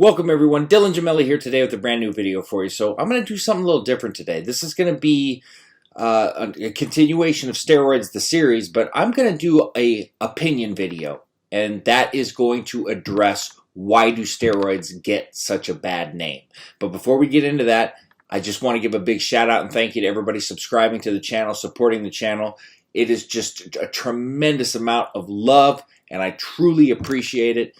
Welcome everyone, Dylan Gemelli here today with a brand new video for you. So I'm going to do something a little different today. This is going to be a continuation of Steroids the Series, but I'm going to do a opinion video, and that is going to address why do steroids get such a bad name. But before we get into that, I just want to give a big shout out and thank you to everybody subscribing to the channel, supporting the channel. It is just a tremendous amount of love, and I truly appreciate it.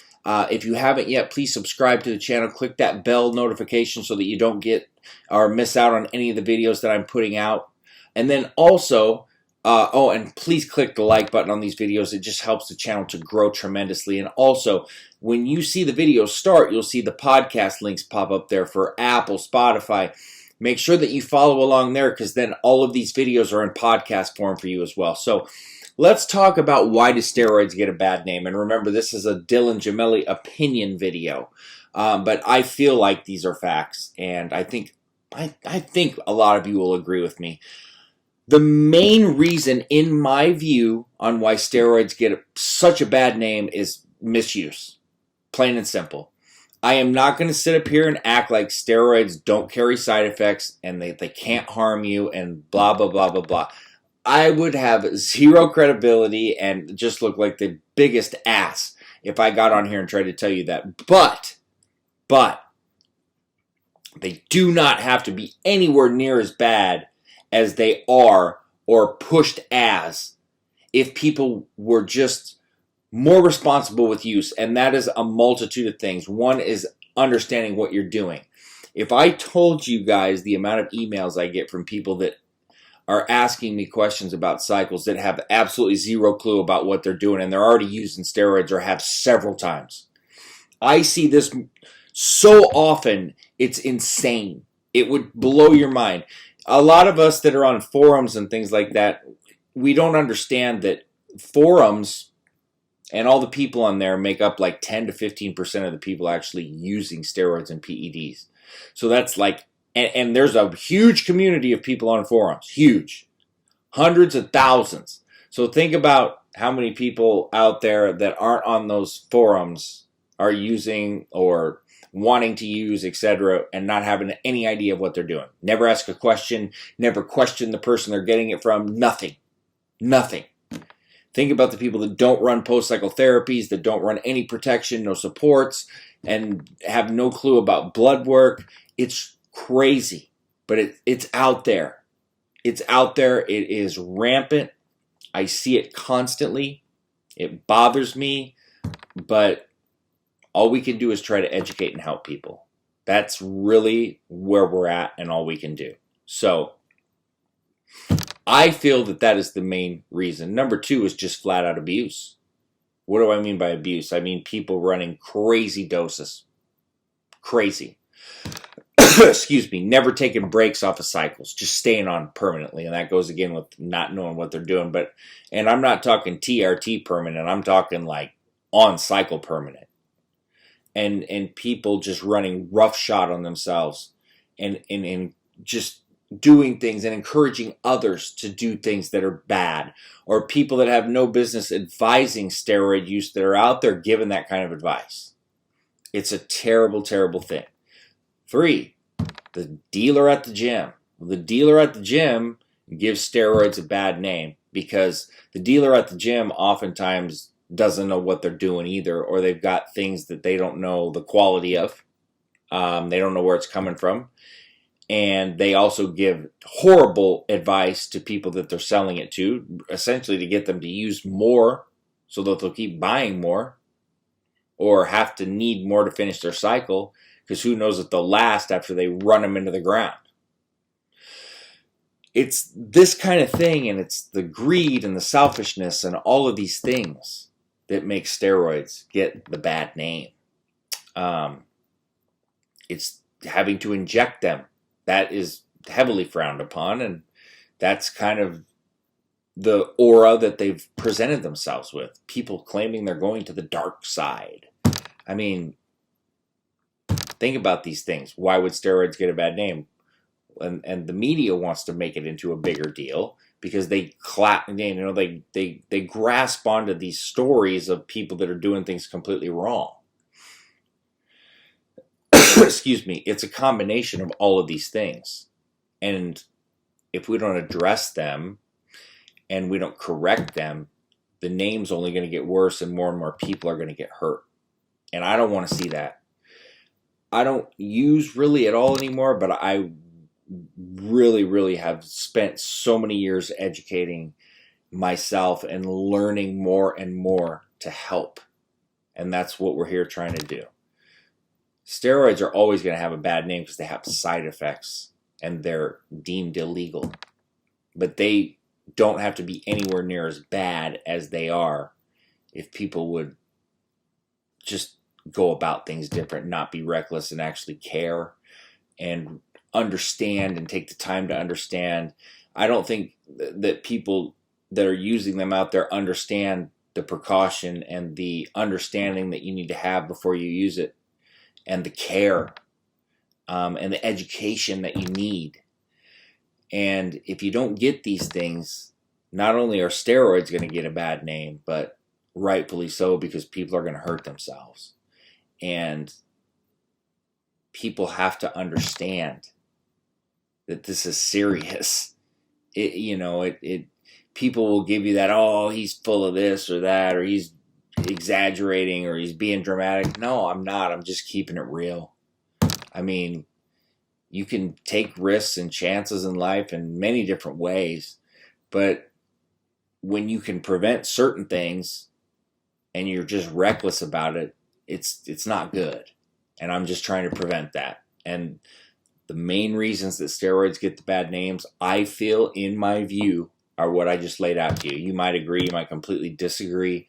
If you haven't yet, please subscribe to the channel. Click that bell notification so that you don't get or miss out on any of the videos that I'm putting out. And then also, and please click the like button on these videos. It just helps the channel to grow tremendously. And also, when you see the videos start, you'll see the podcast links pop up there for Apple, Spotify. Make sure that you follow along there, because then all of these videos are in podcast form for you as well. So let's talk about why do steroids get a bad name. And remember, this is a Dylan Gemelli opinion video, but I feel like these are facts, and I think a lot of you will agree with me. The main reason, in my view, on why steroids get such a bad name is misuse, plain and simple. I am not going to sit up here and act like steroids don't carry side effects and they can't harm you and blah, blah, blah, blah, blah. I would have zero credibility and just look like the biggest ass if I got on here and tried to tell you that. But they do not have to be anywhere near as bad as they are or pushed as if people were just more responsible with use, and that is a multitude of things. One is understanding what you're doing. If I told you guys the amount of emails I get from people that are asking me questions about cycles that have absolutely zero clue about what they're doing, and they're already using steroids or have several times. I see this so often, it's insane. It would blow your mind. A lot of us that are on forums and things like that, we don't understand that forums and all the people on there make up like 10 to 15% of the people actually using steroids and PEDs. So that's like, and there's a huge community of people on forums, huge, hundreds of thousands. So think about how many people out there that aren't on those forums are using or wanting to use, etc., and not having any idea of what they're doing. Never ask a question, never question the person they're getting it from, nothing. Think about the people that don't run post-cycle therapies, that don't run any protection, no supports, and have no clue about blood work. It's crazy, but it's out there. It's out there. It is rampant. I see it constantly. It bothers me, but all we can do is try to educate and help people. That's really where we're at and all we can do. So I feel that that is the main reason. Number two is just flat out abuse. What do I mean by abuse? I mean people running crazy doses. Crazy. Excuse me. Never taking breaks off of cycles. Just staying on permanently. And that goes again with not knowing what they're doing. And I'm not talking TRT permanent. I'm talking like on cycle permanent. And people just running roughshod on themselves. And just doing things and encouraging others to do things that are bad, or people that have no business advising steroid use that are out there giving that kind of advice. It's a terrible, terrible thing. 3, the dealer at the gym. The dealer at the gym gives steroids a bad name because the dealer at the gym oftentimes doesn't know what they're doing either, or they've got things that they don't know the quality of. They don't know where it's coming from. And they also give horrible advice to people that they're selling it to, essentially to get them to use more so that they'll keep buying more or have to need more to finish their cycle, because who knows if they'll last after they run them into the ground. It's this kind of thing, and it's the greed and the selfishness and all of these things that make steroids get the bad name. It's having to inject them. That is heavily frowned upon, and that's kind of the aura that they've presented themselves with. People claiming they're going to the dark side. I mean, think about these things. Why would steroids get a bad name? And the media wants to make it into a bigger deal because they they grasp onto these stories of people that are doing things completely wrong. excuse me, it's a combination of all of these things. And if we don't address them and we don't correct them, the name's only going to get worse and more people are going to get hurt. And I don't want to see that. I don't use really at all anymore, but I really have spent so many years educating myself and learning more and more to help. And that's what we're here trying to do. Steroids are always going to have a bad name because they have side effects and they're deemed illegal. But they don't have to be anywhere near as bad as they are if people would just go about things different, not be reckless and actually care and understand and take the time to understand. I don't think that people that are using them out there understand the precaution and the understanding that you need to have before you use it, and the care and the education that you need. And if you don't get these things, not only are steroids going to get a bad name, but rightfully so, because people are going to hurt themselves. And people have to understand that this is serious. People will give you that, oh, he's full of this or that, or he's exaggerating, or he's being dramatic. No, I'm not. I'm just keeping it real. I mean, you can take risks and chances in life in many different ways, but when you can prevent certain things and you're just reckless about it, it's not good. And I'm just trying to prevent that. And the main reasons that steroids get the bad names, I feel, in my view, are what I just laid out to you. You might agree, you might completely disagree,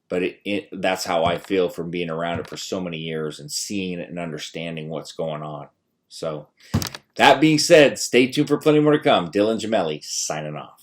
but that's how I feel from being around it for so many years and seeing it and understanding what's going on. So, that being said, stay tuned for plenty more to come. Dylan Gemelli, signing off.